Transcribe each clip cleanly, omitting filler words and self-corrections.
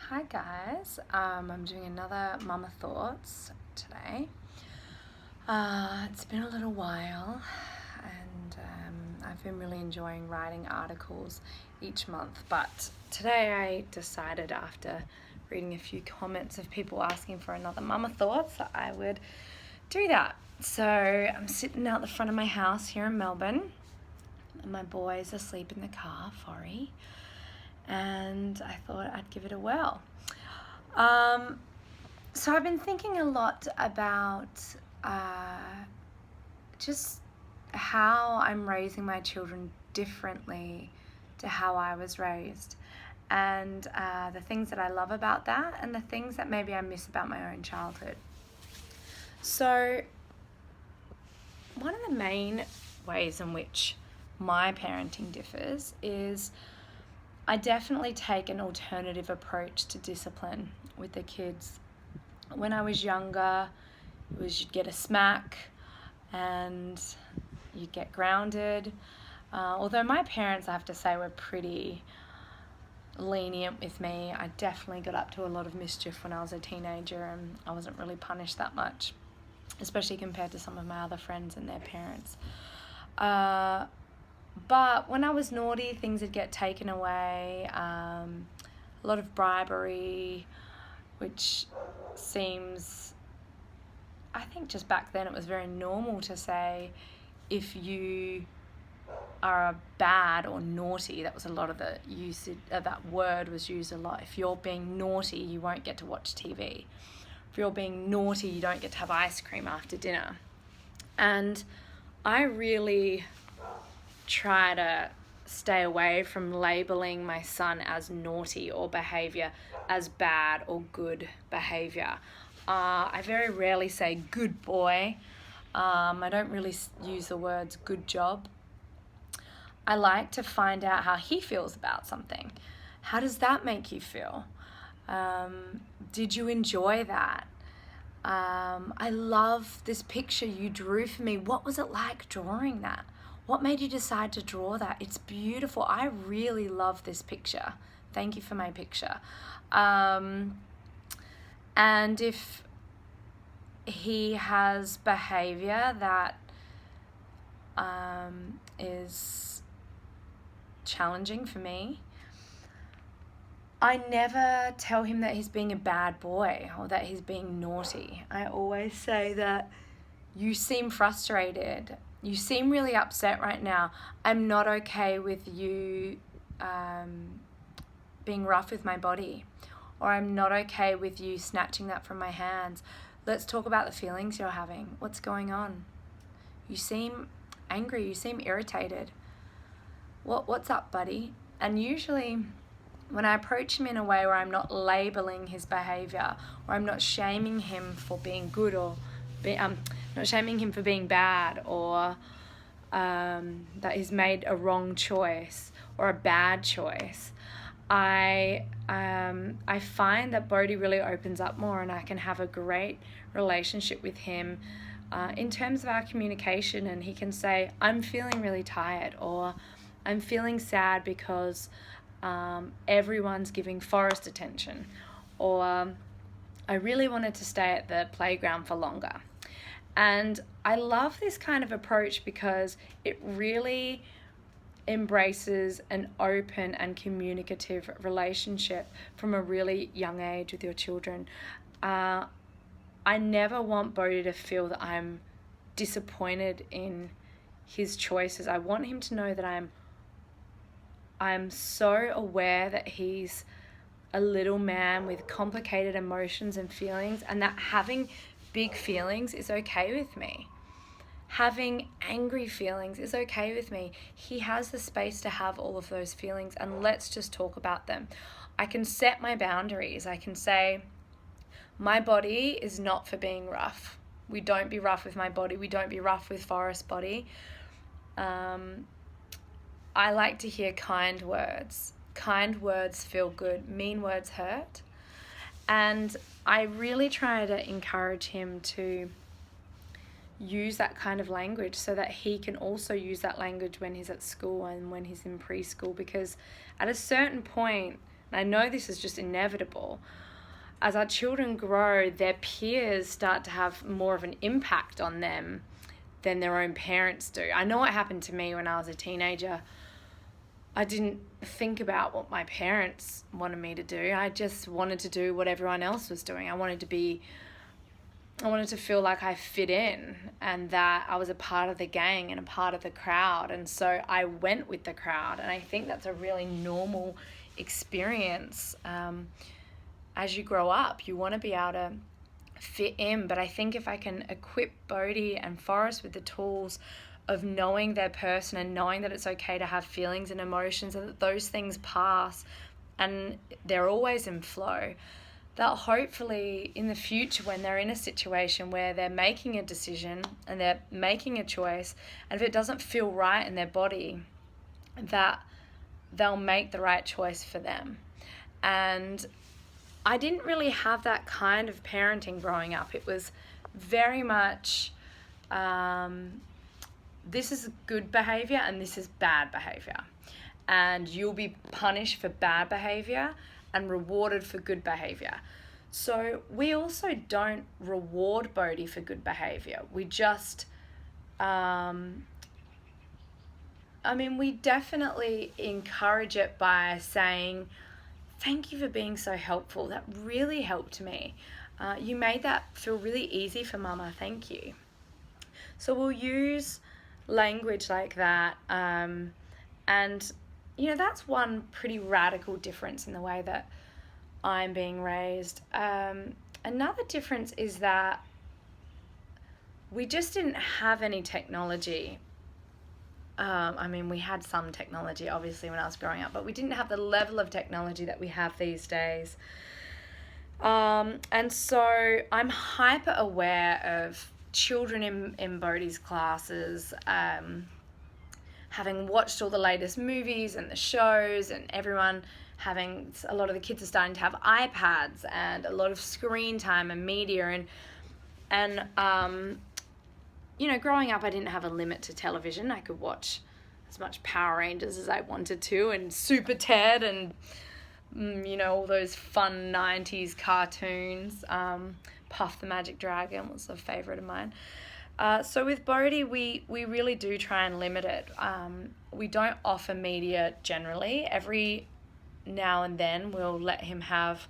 Hi guys, I'm doing another Mama Thoughts today. It's been a little while and I've been really enjoying writing articles each month, but today I decided, after reading a few comments of people asking for another Mama Thoughts, that I would do that. So I'm sitting out the front of my house here in Melbourne and my boy's asleep in the car, Forry, and I thought I'd give it a whirl. So I've been thinking a lot about just how I'm raising my children differently to how I was raised, and the things that I love about that and the things that maybe I miss about my own childhood. So one of the main ways in which my parenting differs is I definitely take an alternative approach to discipline with the kids. When I was younger, it was you'd get a smack and you'd get grounded. Although my parents, I have to say, were pretty lenient with me. I definitely got up to a lot of mischief when I was a teenager and I wasn't really punished that much, especially compared to some of my other friends and their parents. But when I was naughty, things would get taken away. A lot of bribery, which seems, I think just back then it was very normal to say if you are bad or naughty, that was a lot of the usage, that word was used a lot. If you're being naughty, you won't get to watch TV. If you're being naughty, you don't get to have ice cream after dinner. And I really try to stay away from labeling my son as naughty or behavior as bad or good behavior. I very rarely say good boy. I don't really use the words good job. I like to find out how he feels about something. How does that make you feel? Did you enjoy that? I love this picture you drew for me. What was it like drawing that? What made you decide to draw that? It's beautiful. I really love this picture. Thank you for my picture. And if he has behavior that is challenging for me, I never tell him that he's being a bad boy or that he's being naughty. I always say that you seem frustrated. You seem really upset right now. I'm not okay with you being rough with my body, or I'm not okay with you snatching that from my hands. Let's talk about the feelings you're having. What's going on? You seem angry. You seem irritated. What's up, buddy? And usually when I approach him in a way where I'm not labeling his behavior, or I'm not shaming him for being good, or not shaming him for being bad, or that he's made a wrong choice or a bad choice, I find that Bodhi really opens up more, and I can have a great relationship with him in terms of our communication. And he can say, I'm feeling really tired, or I'm feeling sad because everyone's giving Forrest attention, or I really wanted to stay at the playground for longer. And I love this kind of approach because it really embraces an open and communicative relationship from a really young age with your children. I never want Bodhi to feel that I'm disappointed in his choices. I want him to know that I'm so aware that he's a little man with complicated emotions and feelings, and that having big feelings is okay with me. Having angry feelings is okay with me. He has the space to have all of those feelings, and let's just talk about them. I can set my boundaries. I can say, my body is not for being rough. We don't be rough with my body. We don't be rough with Forrest's body. I like to hear kind words. Kind words feel good. Mean words hurt. And I really try to encourage him to use that kind of language so that he can also use that language when he's at school and when he's in preschool, because at a certain point and I know this is just inevitable, as our children grow, their peers start to have more of an impact on them than their own parents do. I know what happened to me when I was a teenager. I didn't think about what my parents wanted me to do. I just wanted to do what everyone else was doing. I wanted to feel like I fit in and that I was a part of the gang and a part of the crowd. And so I went with the crowd. And I think that's a really normal experience. As you grow up, you want to be able to fit in. But I think if I can equip Bodhi and Forrest with the tools of knowing their person and knowing that it's okay to have feelings and emotions and that those things pass and they're always in flow, that hopefully in the future when they're in a situation where they're making a decision and they're making a choice, and if it doesn't feel right in their body, that they'll make the right choice for them. And I didn't really have that kind of parenting growing up. It was very much, this is good behavior and this is bad behavior. And you'll be punished for bad behavior and rewarded for good behavior. So we also don't reward Bodhi for good behavior. We just, we definitely encourage it by saying, thank you for being so helpful. That really helped me. You made that feel really easy for Mama. Thank you. So we'll use language like that. And, that's one pretty radical difference in the way that I'm being raised. Another difference is that we just didn't have any technology. We had some technology, obviously, when I was growing up, but we didn't have the level of technology that we have these days. And so I'm hyper aware of children in Bodhi's classes, having watched all the latest movies and the shows, and a lot of the kids are starting to have iPads and a lot of screen time and media, and growing up I didn't have a limit to television. I could watch as much Power Rangers as I wanted to, and Super Ted, and all those fun 90s cartoons. Puff the Magic Dragon was a favorite of mine. So with Bodhi, we really do try and limit it. We don't offer media generally. Every now and then we'll let him have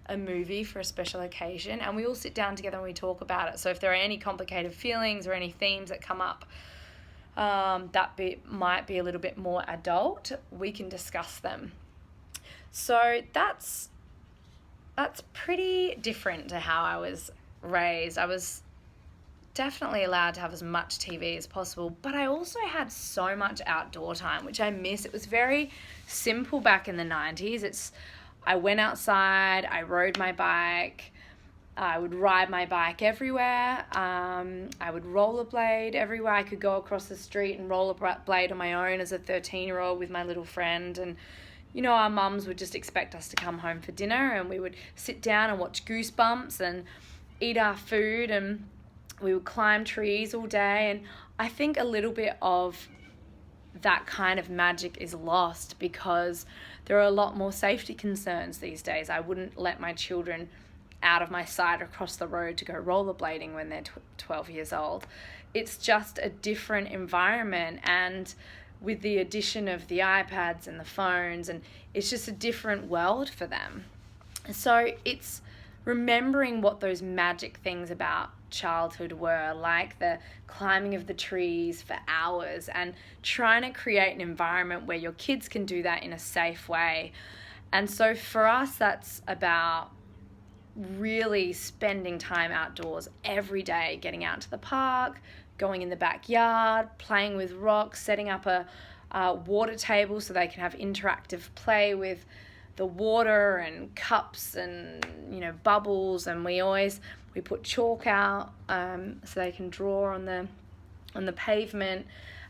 a movie for a special occasion, and we all sit down together and we talk about it. So if there are any complicated feelings or any themes that come up might be a little bit more adult, we can discuss them. So that's pretty different to how I was raised. I was definitely allowed to have as much TV as possible, but I also had so much outdoor time, which I miss. It was very simple back in the 90s. I went outside, I rode my bike, I would ride my bike everywhere, I would rollerblade everywhere. I could go across the street and rollerblade on my own as a 13-year-old with my little friend, and our mums would just expect us to come home for dinner, and we would sit down and watch Goosebumps and eat our food, and we would climb trees all day. And I think a little bit of that kind of magic is lost because there are a lot more safety concerns these days. I wouldn't let my children out of my sight across the road to go rollerblading when they're 12 years old. It's just a different environment, and with the addition of the iPads and the phones, and it's just a different world for them. So it's remembering what those magic things about childhood were, like the climbing of the trees for hours, and trying to create an environment where your kids can do that in a safe way. And so for us, that's about really spending time outdoors every day, getting out to the park, going in the backyard, playing with rocks, setting up a water table so they can have interactive play with the water and cups and bubbles, and we put chalk out so they can draw on the pavement.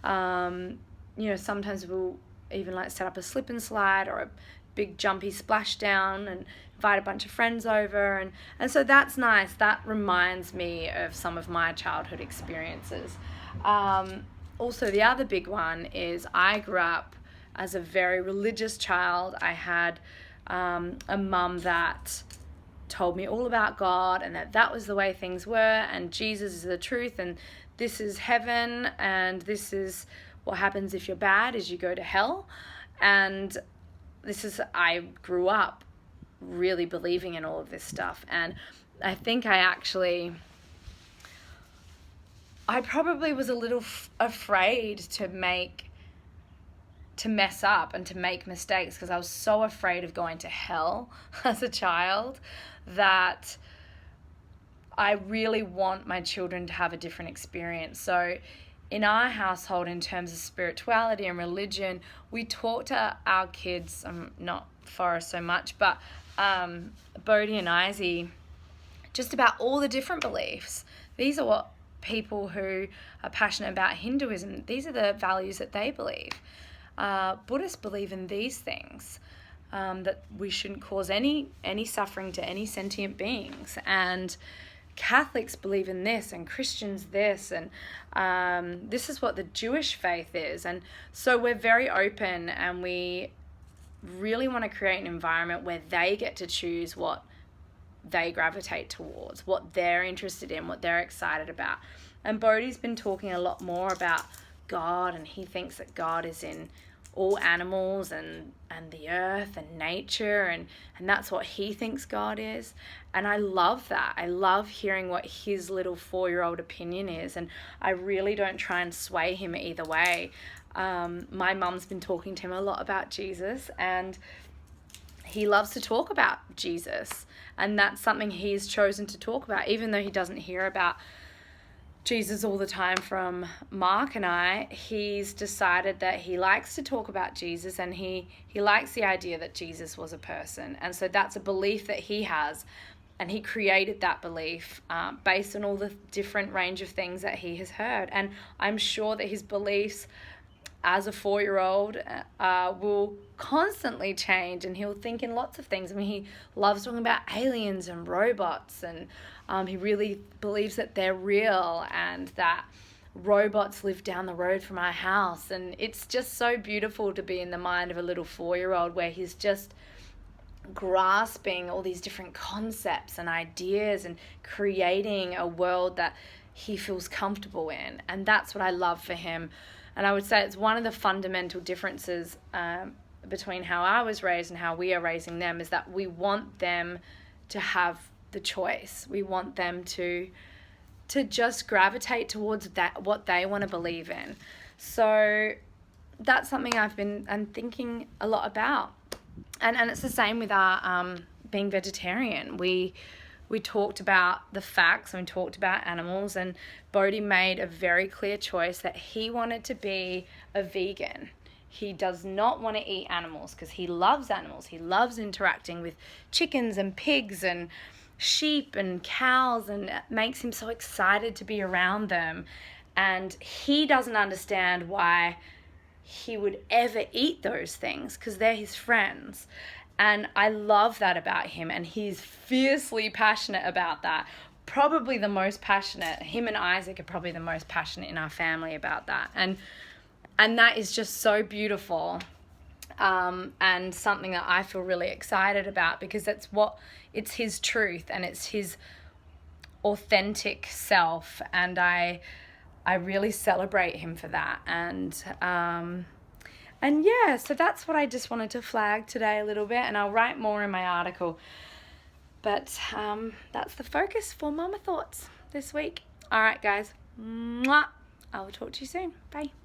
Sometimes we'll even set up a slip and slide or a big jumpy splashdown and invite a bunch of friends over, and so that's nice. That reminds me of some of my childhood experiences. Also, the other big one is I grew up as a very religious child. I had a mum that told me all about God and that was the way things were, and Jesus is the truth, and this is heaven, and this is what happens if you're bad is you go to hell. And I grew up really believing in all of this stuff, and I think I probably was a little afraid to mess up and to make mistakes, because I was so afraid of going to hell as a child that I really want my children to have a different experience. So in our household, in terms of spirituality and religion, we talk to our kids, not Forrest so much, but Bodhi and Izzy, just about all the different beliefs. These are what people who are passionate about Hinduism, these are the values that they believe. Buddhists believe in these things, that we shouldn't cause any suffering to any sentient beings, and Catholics believe in this, and Christians this, and this is what the Jewish faith is. And so we're very open, and we really want to create an environment where they get to choose what they gravitate towards, what they're interested in, what they're excited about. And Bodhi's been talking a lot more about God, and he thinks that God is in all animals and the earth and nature, and that's what he thinks God is. And I love that. I love hearing what his little 4-year-old opinion is, and I really don't try and sway him either way. My mum's been talking to him a lot about Jesus, and he loves to talk about Jesus, and that's something he's chosen to talk about, even though he doesn't hear about Jesus all the time from Mark and I. He's decided that he likes to talk about Jesus, and he likes the idea that Jesus was a person. And so that's a belief that he has, and he created that belief based on all the different range of things that he has heard. And I'm sure that his beliefs as a 4-year-old will constantly change, and he'll think in lots of things. I mean, he loves talking about aliens and robots, and he really believes that they're real, and that robots live down the road from our house. And it's just so beautiful to be in the mind of a little 4-year-old, where he's just grasping all these different concepts and ideas and creating a world that he feels comfortable in. And that's what I love for him. And I would say it's one of the fundamental differences between how I was raised and how we are raising them, is that we want them to have the choice. We want them to just gravitate towards that, what they want to believe in. So that's something I've been thinking a lot about. And it's the same with our being vegetarian. We talked about the facts, and we talked about animals, and Bodhi made a very clear choice that he wanted to be a vegan. He does not want to eat animals because he loves animals. He loves interacting with chickens and pigs and sheep and cows, and it makes him so excited to be around them. And he doesn't understand why he would ever eat those things, because they're his friends. And I love that about him, and he's fiercely passionate about that. Probably the most passionate. Him and Isaac are probably the most passionate in our family about that. And that is just so beautiful, and something that I feel really excited about, because it's his truth, and it's his authentic self, and I really celebrate him for that. And yeah, so that's what I just wanted to flag today a little bit, and I'll write more in my article. But that's the focus for Mama Thoughts this week. All right, guys. Mwah. I will talk to you soon. Bye.